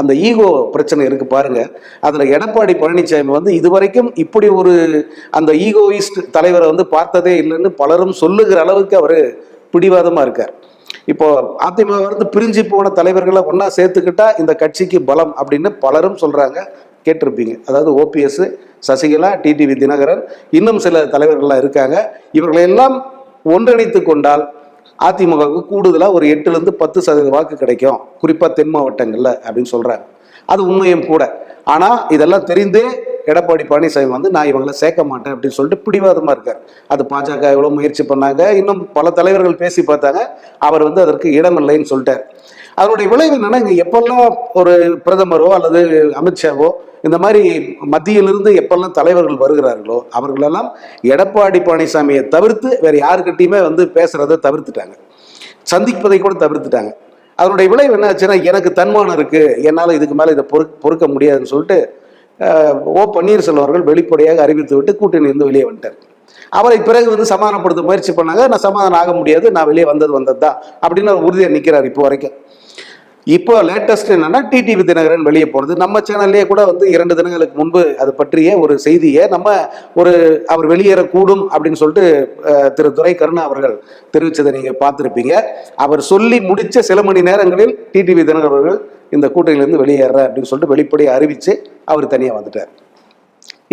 அந்த ஈகோ பிரச்சனை இருக்கு பாருங்க. அதுல எடப்பாடி பழனிசாமி வந்து இதுவரைக்கும் இப்படி ஒரு அந்த ஈகோயிஸ்ட் தலைவரை வந்து பார்த்ததே இல்லைன்னு பலரும் சொல்லுகிற அளவுக்கு அவரு பிடிவாதமா இருக்கார். இப்போ அதிமுக வந்து பிரிஞ்சு போன தலைவர்களை ஒன்னா சேர்த்துக்கிட்டா இந்த கட்சிக்கு பலம் அப்படின்னு பலரும் சொல்றாங்க, கேட்டிருப்பீங்க. அதாவது ஓபிஎஸ், சசிகலா, டிடிவி தினகரன், இன்னும் சில தலைவர்கள்லாம் இருக்காங்க. இவர்களெல்லாம் ஒன்றிணைத்து கொண்டால் அதிமுகவுக்கு கூடுதலா ஒரு 8-10% வாக்கு கிடைக்கும், குறிப்பா தென் மாவட்டங்கள்ல அப்படின்னு சொல்றாங்க. அது உண்மையும் கூட. ஆனா இதெல்லாம் தெரிந்தே எடப்பாடி பழனிசாமி வந்து நான் இவங்களை சேர்க்க மாட்டேன் அப்படின்னு சொல்லிட்டு பிடிவாதமா இருக்கார். அது பாஜக எவ்வளவு முயற்சி பண்ணாங்க, இன்னும் பல தலைவர்கள் பேசி பார்த்தாங்க, அவர் வந்து அதற்கு இடமில்லைன்னு சொல்லிட்டார். அதனுடைய விளைவு என்னன்னா, இங்க எப்பெல்லாம் ஒரு பிரதமரோ அல்லது அமித்ஷாவோ இந்த மாதிரி மத்தியிலிருந்து எப்பெல்லாம் தலைவர்கள் வருகிறார்களோ அவர்களெல்லாம் எடப்பாடி பழனிசாமியை தவிர்த்து வேற யாருக்கிட்டையுமே வந்து பேசுறதை தவிர்த்துட்டாங்க, சந்திப்பதை கூட தவிர்த்துட்டாங்க. அதனுடைய விளைவு என்ன ஆச்சுன்னா, எனக்கு தன்மானம் இருக்கு, என்னால் இதுக்கு மேலே இதை பொறுக்க முடியாதுன்னு சொல்லிட்டு ஓ பன்னீர்செல்வம் அவர்கள் வெளிப்படையாக அறிவித்து விட்டு கூட்டணியிலிருந்து வெளியே வந்துட்டார். அவரை பிறகு வந்து சமாதானப்படுத்த முயற்சி பண்ணாங்க, நான் சமாதானம் ஆக முடியாது, நான் வெளியே வந்தது தான் அப்படின்னு அவர் உறுதியாக நிற்கிறார் இப்போ வரைக்கும். இப்போ லேட்டஸ்ட் என்னன்னா, டிடிவி தினகரன் வெளியே போனது. நம்ம சேனல்லே கூட வந்து 2 தினங்களுக்கு முன்பு அது பற்றிய ஒரு செய்தியை நம்ம அவர் வெளியேறக்கூடும் அப்படின்னு சொல்லிட்டு திரு துரை கருணா அவர்கள் தெரிவித்ததை நீங்க பார்த்துருப்பீங்க. அவர் சொல்லி முடிச்ச சில மணி நேரங்களில் டிடிவி தினகரன் அவர்கள் இந்த கூட்டணியிலிருந்து வெளியேற அப்படின்னு சொல்லிட்டு வெளிப்படையை அறிவிச்சு அவர் தனியாக வந்துட்டார்.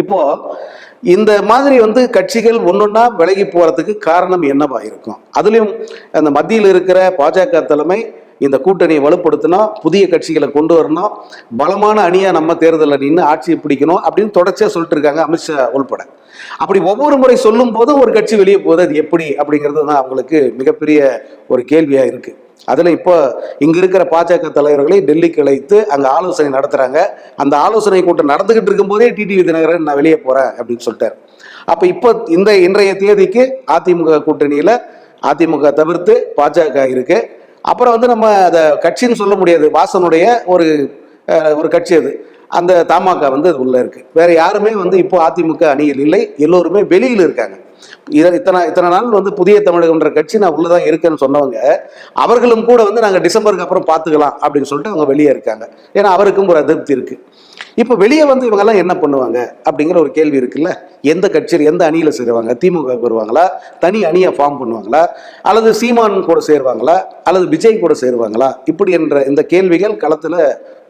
இப்போ இந்த மாதிரி வந்து கட்சிகள் ஒன்னொன்னா விலகி போறதுக்கு காரணம் என்னவா இருக்கும்? அதுலயும் அந்த மத்தியில் இருக்கிற பாஜக தலைமை இந்த கூட்டணியை வலுப்படுத்தினா, புதிய கட்சிகளை கொண்டு வரணும், பலமான அணியா நம்ம தேர்தலில் நின்று ஆட்சியை பிடிக்கணும் அப்படின்னு தொடர்ச்சியா சொல்லிட்டு இருக்காங்க, அமித்ஷா உள்பட. அப்படி ஒவ்வொரு முறை சொல்லும் போதும் ஒரு கட்சி வெளியே போகுது, அது எப்படி அப்படிங்கிறது தான் அவங்களுக்கு மிகப்பெரிய ஒரு கேள்வியா இருக்கு. அதுல இப்போ இங்க இருக்கிற பாஜக தலைவர்களை டெல்லிக்கு அழைத்து அங்க ஆலோசனை நடத்துறாங்க. அந்த ஆலோசனை கூட்டம் நடந்துகிட்டு இருக்கும் போதே டிடிவி தினகரன் நான் வெளியே போறேன் அப்படின்னு சொல்லிட்டாரு. அப்ப இப்போ இன்றைய தேதிக்கு அதிமுக கூட்டணியில அதிமுக தவிர்த்து பாஜக இருக்கு. அப்புறம் வந்து நம்ம அதை கட்சின்னு சொல்ல முடியாது, வாசனுடைய ஒரு கட்சி அது, அந்த தமாக வந்து உள்ள இருக்கு. வேற யாருமே வந்து இப்போ அதிமுக அணியில் இல்லை, எல்லோருமே வெளியில் இருக்காங்க. இத்தனை நாள் வந்து புதிய தமிழகம்ன்ற கட்சி நான் உள்ளதான் இருக்கேன்னு சொன்னவங்க அவர்களும் கூட வந்து நாங்கள் டிசம்பருக்கு அப்புறம் பார்த்துக்கலாம் அப்படின்னு சொல்லிட்டு அவங்க வெளியே இருக்காங்க. ஏன்னா அவருக்கும் ஒரு அதிருப்தி இருக்கு. இப்போ வெளியே வந்து இவங்கெல்லாம் என்ன பண்ணுவாங்க அப்படிங்கிற ஒரு கேள்வி இருக்குல்ல. எந்த கட்சியில் எந்த அணியில சேருவாங்க? திமுக வருவாங்களா, தனி அணியை ஃபார்ம் பண்ணுவாங்களா, அல்லது சீமான் கூட சேருவாங்களா, அல்லது விஜய் கூட சேருவாங்களா, இப்படி என்ற இந்த கேள்விகள் களத்துல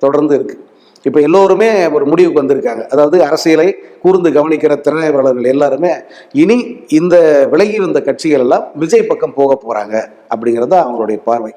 தொடர்ந்து இருக்கு. இப்போ எல்லோருமே ஒரு முடிவுக்கு வந்திருக்காங்க. அதாவது அரசியலை கூர்ந்து கவனிக்கிற திறனாய்வாளர்கள் எல்லாருமே இனி இந்த விலகி வந்த கட்சிகள் எல்லாம் விஜய் பக்கம் போக போறாங்க அப்படிங்கிறது அவங்களுடைய பார்வை.